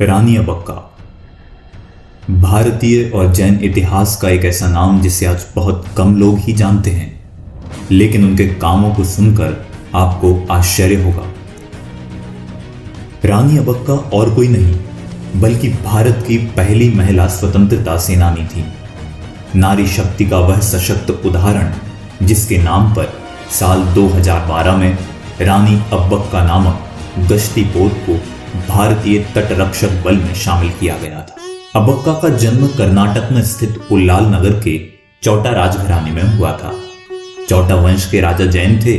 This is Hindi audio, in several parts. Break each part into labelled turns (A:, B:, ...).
A: रानी अब्बक्का भारतीय और जैन इतिहास का एक ऐसा नाम जिसे आज बहुत कम लोग ही जानते हैं, लेकिन उनके कामों को सुनकर आपको आश्चर्य होगा। रानी अब्बक्का और कोई नहीं बल्कि भारत की पहली महिला स्वतंत्रता सेनानी थी। नारी शक्ति का वह सशक्त उदाहरण जिसके नाम पर साल 2012 में रानी अब्बक्का नामक गश्ती पोत को भारतीय तटरक्षक बल में शामिल किया गया था। अब्बक्का का जन्म कर्नाटक में स्थित उल्लाल नगर के चौटा राजघराने में हुआ था। चौटा वंश के राजा जैन थे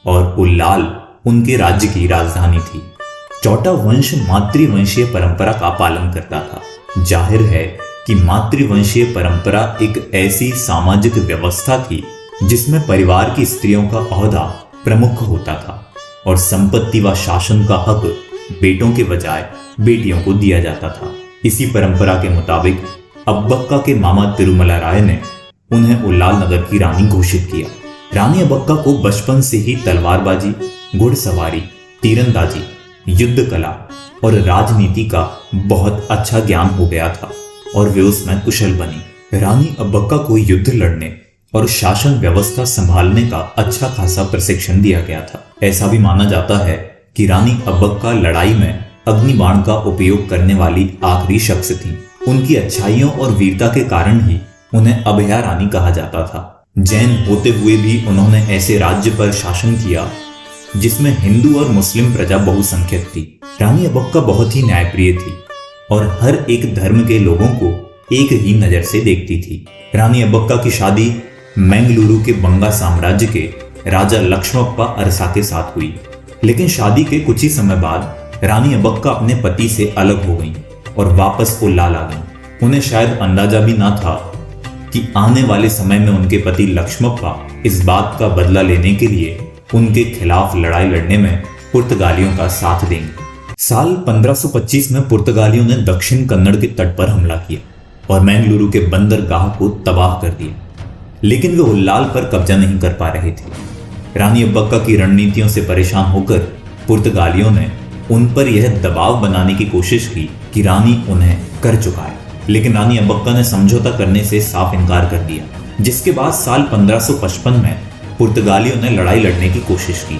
A: और उल्लाल उनके राज्य की राजधानी थी। चौटा वंश मातृवंशीय परंपरा का पालन करता था। जाहिर है कि मातृवंशीय परंपरा एक ऐसी सामाजिक व्यवस्था थी जिसमें परिवार की स्त्रियों का ओहदा प्रमुख होता था और संपत्ति व शासन का हक बेटों के बजाय बेटियों को दिया जाता था। इसी परंपरा के मुताबिक अब्बक्का के मामा तिरुमला राय ने उन्हें उल्लाल नगर की रानी घोषित किया। रानी अब्बक्का को बचपन से ही तलवारबाजी, घुड़सवारी, तीरंदाजी, युद्ध कला और राजनीति का बहुत अच्छा ज्ञान हो गया था और वे उसमें कुशल बनी। रानी अब्बक्का को युद्ध लड़ने और शासन व्यवस्था संभालने का अच्छा खासा प्रशिक्षण दिया गया था। ऐसा भी माना जाता है कि रानी अब्बक्का लड़ाई में अग्निबाण का उपयोग करने वाली आखिरी शख्स थी। उनकी अच्छाइयों और वीरता के कारण ही उन्हें अभया रानी कहा जाता था। जैन होते हुए भी उन्होंने ऐसे राज्य पर शासन किया जिसमें हिंदू और मुस्लिम प्रजा बहुसंख्यक थी। रानी अब्बक्का बहुत ही न्यायप्रिय थी और हर एक धर्म के लोगों को एक ही नजर से देखती थी। रानी अब्बक्का की शादी मैंगलुरु के बंगा साम्राज्य के राजा लक्ष्मप्पा अरसा के साथ हुई, लेकिन शादी के कुछ ही समय बाद रानी अब्बक्का अपने पति से अलग हो गईं और वापस उल्लाल आ गईं। उन्हें शायद अंदाजा भी ना था कि आने वाले समय में उनके पति लक्ष्मप्पा इस बात का बदला लेने के लिए उनके खिलाफ लड़ाई लड़ने में पुर्तगालियों का साथ देंगे। साल 1525 में पुर्तगालियों ने दक्षिण कन्नड़ के तट पर हमला किया और मैंगलुरु के बंदरगाह को तबाह कर दिया, लेकिन वे उल्लाल पर कब्जा नहीं कर पा रहे थे। रानी अब्बक्का की रणनीतियों से परेशान होकर पुर्तगालियों ने उन पर यह दबाव बनाने की कोशिश की कि रानी उन्हें कर चुकाए, लेकिन रानी अब्बक्का ने समझौता करने से साफ इनकार कर दिया, जिसके बाद साल 1555 में पुर्तगालियों ने लड़ाई लड़ने की कोशिश की,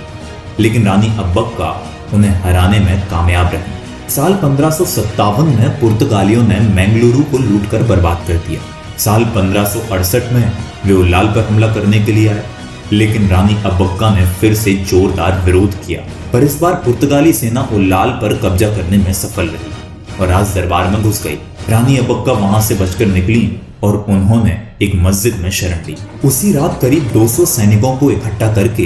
A: लेकिन रानी अब्बक्का उन्हें हराने में कामयाब रही। साल 1557 में पुर्तगालियों ने मैंगलुरु को लूटकर बर्बाद कर दिया। साल 1568 में वे उल्लाल पर हमला करने के लिए आए, लेकिन रानी अब्बक्का ने फिर से जोरदार विरोध किया, पर इस बार पुर्तगाली सेना उल्लाल पर कब्जा करने में सफल रही और राज दरबार में घुस गई। रानी अब्बक्का वहां से बचकर निकली और उन्होंने एक मस्जिद में शरण ली। उसी रात करीब 200 सैनिकों को इकट्ठा करके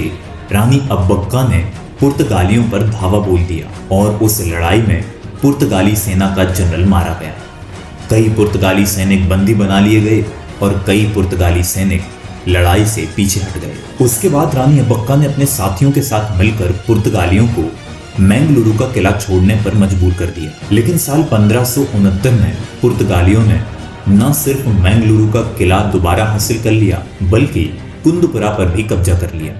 A: रानी अब्बक्का ने पुर्तगालियों पर धावा बोल दिया और उस लड़ाई में पुर्तगाली सेना का जनरल मारा गया। कई पुर्तगाली सैनिक बंदी बना लिए गए और कई पुर्तगाली सैनिक लड़ाई से पीछे हट गए। उसके बाद रानी अब्बक्का ने अपने साथियों के साथ मिलकर पुर्तगालियों को मैंगलुरु का किला छोड़ने पर मजबूर कर दिया, लेकिन साल 1569 में पुर्तगालियों ने न सिर्फ मैंगलुरु का किला दोबारा हासिल कर लिया बल्कि कुंदपुरा पर भी कब्जा कर लिया।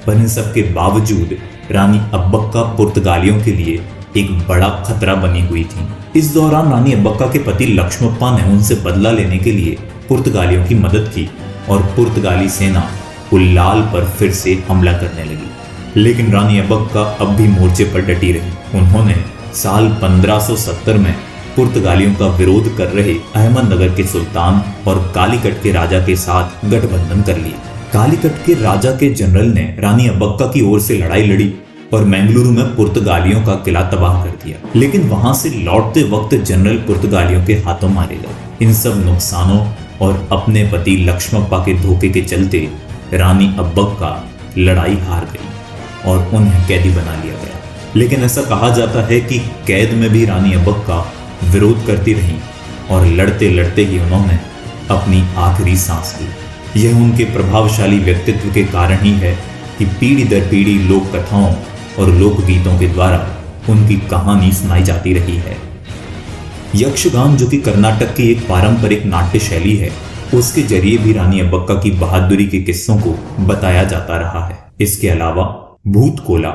A: पर इन सब के बावजूद रानी अब्बक्का पुर्तगालियों के लिए एक बड़ा खतरा बनी हुई थी। इस दौरान रानी अब्बक्का के पति लक्ष्मप्पा ने उनसे बदला लेने के लिए पुर्तगालियों की मदद की और पुर्तगाली सेना उल्लाल पर फिर से हमला करने लगी, लेकिन रानी अब्बक्का अब भी मोर्चे पर डटी रही। उन्होंने साल 1570 में पुर्तगालियों का विरोध कर रहे अहमदनगर के सुल्तान और कालीकट के राजा के साथ गठबंधन कर लिया। कालीकट के राजा के जनरल ने रानी अब्बक्का की ओर से लड़ाई लड़ी और मैंगलुरु में पुर्तगालियों का किला तबाह कर दिया, लेकिन वहां से लौटते वक्त जनरल पुर्तगालियों के हाथों मारे गए। इन सब नुकसानों और अपने पति लक्ष्मप्पा के धोखे के चलते रानी अब्बक्का लड़ाई हार गई और उन्हें कैदी बना लिया गया। लेकिन ऐसा कहा जाता है कि कैद में भी रानी अब्बक्का विरोध करती रहीं और लड़ते लड़ते ही उन्होंने अपनी आखिरी सांस ली। यह उनके प्रभावशाली व्यक्तित्व के कारण ही है कि पीढ़ी दर पीढ़ी लोक कथाओं और लोकगीतों के द्वारा उनकी कहानी सुनाई जाती रही है। यक्षगान, जो कि कर्नाटक की एक पारंपरिक नाट्य शैली है, उसके जरिए भी रानी अब्बक्का की बहादुरी के किस्सों को बताया जाता रहा है। इसके अलावा भूत कोला,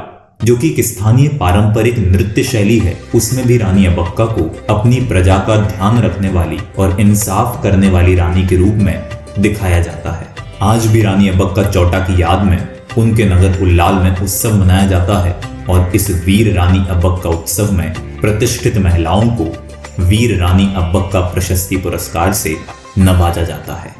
A: जो कि एक स्थानीय पारंपरिक नृत्य शैली है, उसमें भी रानी अब्बक्का को अपनी प्रजा का ध्यान रखने वाली और इंसाफ करने वाली रानी के रूप में दिखाया जाता है। आज भी रानी अब्बक्का चौटा की याद में उनके नगर उल्लाल में उत्सव मनाया जाता है और इस वीर रानी अब्बक्का उत्सव में प्रतिष्ठित महिलाओं को वीर रानी अब्बक्का प्रशस्ति पुरस्कार से नवाजा जाता है।